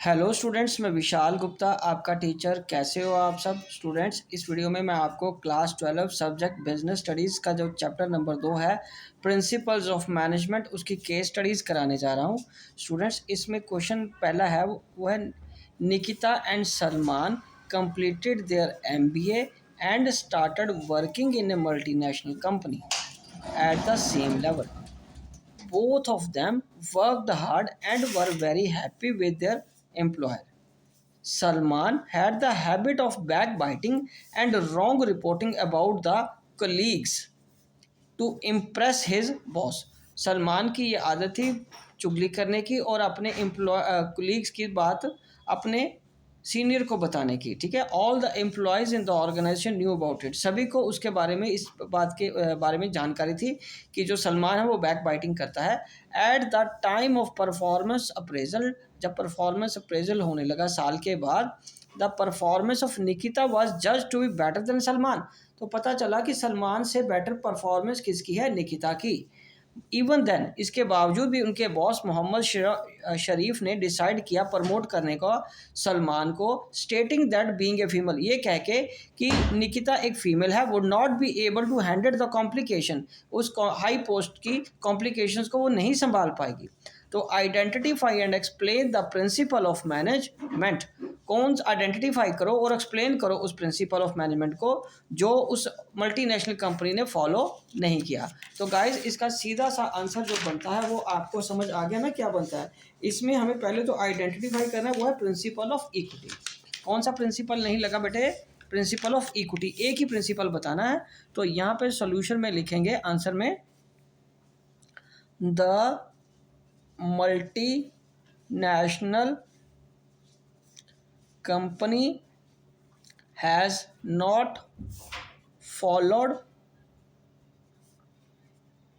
Hello students, मैं विशाल गुप्ता आपका teacher. कैसे हो आप सब स्टूडेंट्स। इस वीडियो में मैं आपको क्लास 12 सब्जेक्ट बिजनेस स्टडीज़ का जो चैप्टर नंबर 2 है प्रिंसिपल्स ऑफ मैनेजमेंट, उसकी केस स्टडीज़ कराने जा रहा हूँ स्टूडेंट्स। इसमें क्वेश्चन पहला है, वो है Nikita and Salman completed there MBA and started working in A multinational company at the same level. Both of them worked hard and were very happy with their employer. Salman had the habit of backbiting and wrong reporting about the colleagues to impress his boss. Salman की ये आदत थी चुगली करने की और अपने colleagues की बात अपने सीनियर को बताने की। ठीक है, all the employees in the organisation knew about it. सभी को उसके बारे में, इस बात के बारे में जानकारी थी कि जो सलमान है वो बैक बाइटिंग करता है। At the time of performance appraisal, जब परफॉर्मेंस अप्रेजल होने लगा साल के बाद, the performance of Nikita was जज to be better than Salman. तो पता चला कि सलमान से बेटर परफॉर्मेंस किसकी है, निकिता की। इवन देन, इसके बावजूद भी उनके बॉस मोहम्मद शरीफ ने डिसाइड किया प्रमोट करने का सलमान को, stating that being a female, ये कह के कि निकिता एक फीमेल है, would not be able to handle the complication, उस हाई पोस्ट की कॉम्प्लिकेशंस को वो नहीं संभाल पाएगी। तो identify and explain the principle of management, कौन आइडेंटिफाई करो और एक्सप्लेन करो उस प्रिंसिपल ऑफ मैनेजमेंट को जो उस मल्टीनेशनल कंपनी ने फॉलो नहीं किया। तो गाइज, इसका सीधा सा आंसर जो बनता है वो आपको समझ आ गया ना क्या बनता है। इसमें हमें पहले तो आइडेंटिफाई करना है, वो है प्रिंसिपल ऑफ इक्विटी। कौन सा प्रिंसिपल नहीं लगा बेटे, प्रिंसिपल ऑफ इक्विटी, एक ही प्रिंसिपल बताना है। तो यहाँ पे सोल्यूशन में लिखेंगे आंसर में, the multinational company has not followed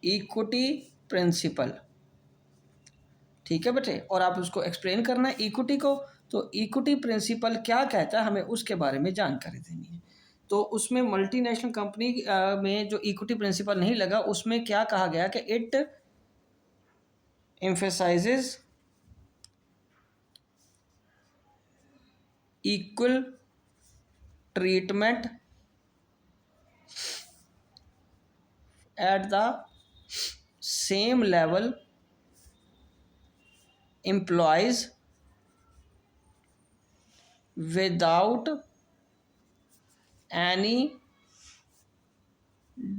equity principle। ठीक है बेटे, और आप उसको एक्सप्लेन करना है इक्विटी को। तो इक्विटी प्रिंसिपल क्या कहता है, हमें उसके बारे में जानकारी देनी है। तो उसमें मल्टीनेशनल कंपनी में जो इक्विटी प्रिंसिपल नहीं लगा, उसमें क्या कहा गया कि it emphasizes equal treatment at the same level employees without any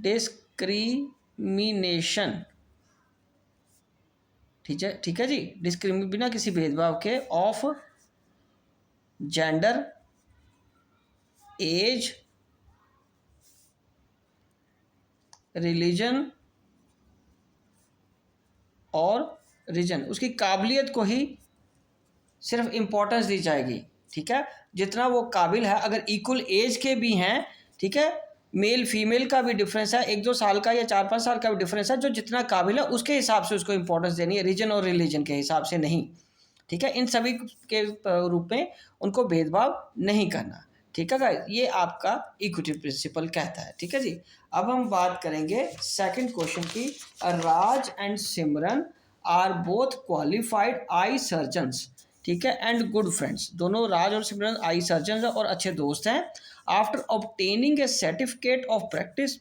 discrimination। ठीक है जी, बिना किसी भेदभाव के, ऑफ जेंडर, एज, रिलीजन और रीजन। उसकी काबिलियत को ही सिर्फ इम्पोर्टेंस दी जाएगी। ठीक है, जितना वो काबिल है, अगर इक्वल एज के भी हैं, ठीक है, मेल फीमेल का भी डिफरेंस है, 1-2 साल का या 4-5 साल का भी डिफरेंस है, जो जितना काबिल है उसके हिसाब से उसको इंपॉर्टेंस देनी है, रीजन और रिलीजन के हिसाब से नहीं। ठीक है, इन सभी के रूप में उनको भेदभाव नहीं करना। ठीक है गाइस, ये आपका इक्विटी प्रिंसिपल कहता है। ठीक है जी, अब हम बात करेंगे सेकंड क्वेश्चन की। Raj and Simran are both qualified eye surgeons, ठीक है, एंड गुड फ्रेंड्स। दोनों राज और सिमरन आई सर्जन और अच्छे दोस्त हैं। After obtaining a certificate of practice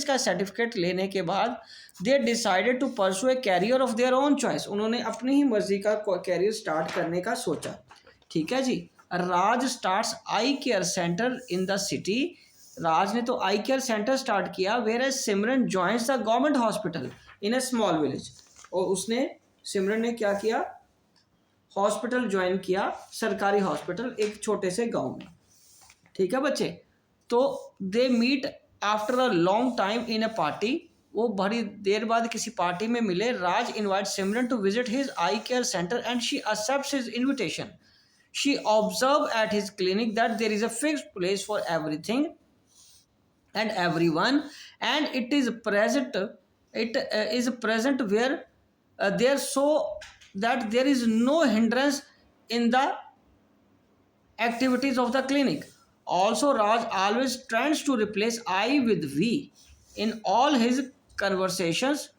का सर्टिफिकेट लेने के बाद they decided to pursue a career of their own choice, उन्होंने अपनी ही मर्जी का कैरियर स्टार्ट करने का सोचा। ठीक है जी, Raj starts eye care centre in the city, Raj ने तो आई केयर सेंटर स्टार्ट किया। Whereas Simran joins the government hospital in a small village, और उसने, सिमरन ने क्या किया, हॉस्पिटल ज्वाइन किया, सरकारी हॉस्पिटल एक छोटे से गांव में। ठीक है बच्चे, तो they meet after a long time in a party, वो बड़ी देर बाद किसी पार्टी में मिले। Raj invite Simran to visit his eye care centre and she accepts his invitation. She observe at his clinic that there is a fixed place for everything and everyone, and it is present where there, so that there is no hindrance in the activities of the clinic. Also, Raj always tries to replace I with we in all his conversations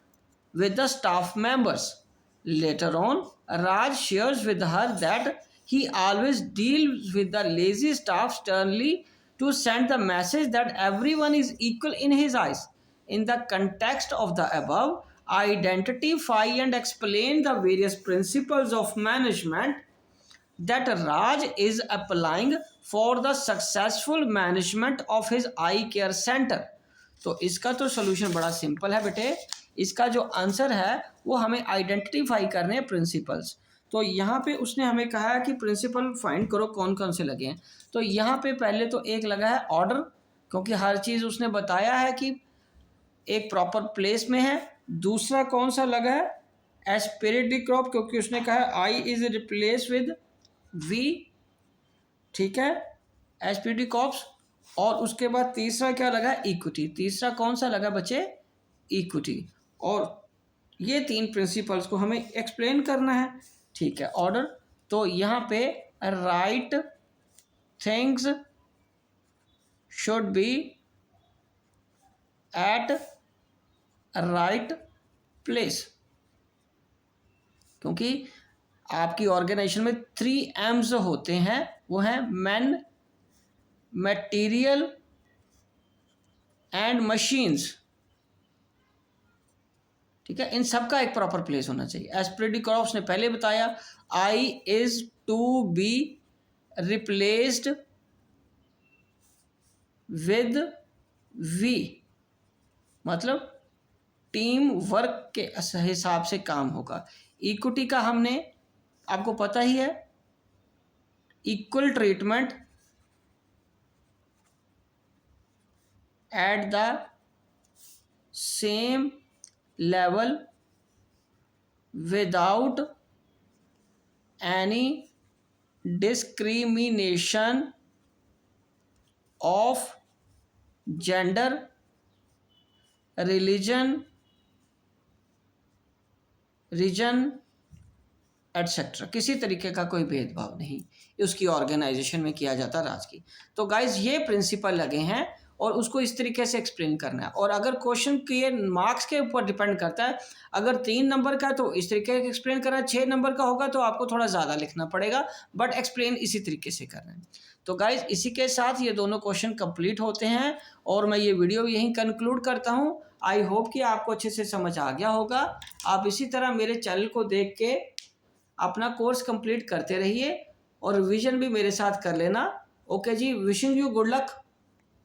with the staff members. Later on, Raj shares with her that he always deals with the lazy staff sternly to send the message that everyone is equal in his eyes. In the context of the above, identify and explain the various principles of management that Raj is applying for the successful management of his eye care center. तो इसका तो solution बड़ा simple है बेटे। इसका जो answer है वो हमें आइडेंटिफाई करने हैं प्रिंसिपल्स। तो यहाँ पे उसने हमें कहा है कि प्रिंसिपल फाइंड करो कौन कौन से लगे हैं। तो यहाँ पे पहले तो एक लगा है ऑर्डर, क्योंकि हर चीज़ उसने बताया है कि एक प्रॉपर प्लेस में है। दूसरा कौन सा लगा है एस्पिरिटी क्रॉप, क्योंकि उसने कहा है I is replace with we, ठीक है, एस्पिरिटी क्रॉप्स। और उसके बाद तीसरा क्या लगा इक्विटी। तीसरा कौन सा लगा बच्चे इक्विटी। और ये तीन प्रिंसिपल्स को हमें एक्सप्लेन करना है, ठीक है। ऑर्डर तो यहाँ पे right things should be at right place, क्योंकि आपकी ऑर्गेनाइजेशन में 3 M's होते हैं, वो हैं मैन, मटेरियल एंड मशीन्स, ठीक है। इन सब का एक प्रॉपर प्लेस होना चाहिए। एस्पिरिटी क्रॉप्स ने पहले बताया I is to be replaced with we, मतलब टीम वर्क के हिसाब से काम होगा। इक्विटी का हमने आपको पता ही है, equal treatment at the same level without any discrimination of gender, religion, region etcetera. किसी तरीके का कोई भेदभाव नहीं उसकी ऑर्गेनाइजेशन में किया जाता राज की। तो गाइज ये प्रिंसिपल लगे हैं और उसको इस तरीके से एक्सप्लेन करना है। और अगर क्वेश्चन के मार्क्स के ऊपर डिपेंड करता है, अगर 3 नंबर का तो इस तरीके से एक्सप्लेन करना है, 6 नंबर का होगा तो आपको थोड़ा ज़्यादा लिखना पड़ेगा, बट एक्सप्लेन इसी तरीके से करना है। तो गाइज इसी के साथ ये दोनों क्वेश्चन कंप्लीट होते हैं और मैं ये वीडियो यहीं कंक्लूड करता हूँ। आई होप कि आपको अच्छे से समझ आ गया होगा। आप इसी तरह मेरे चैनल को देख के अपना कोर्स कंप्लीट करते रहिए और रिवीजन भी मेरे साथ कर लेना। ओके जी, विशिंग यू गुड लक।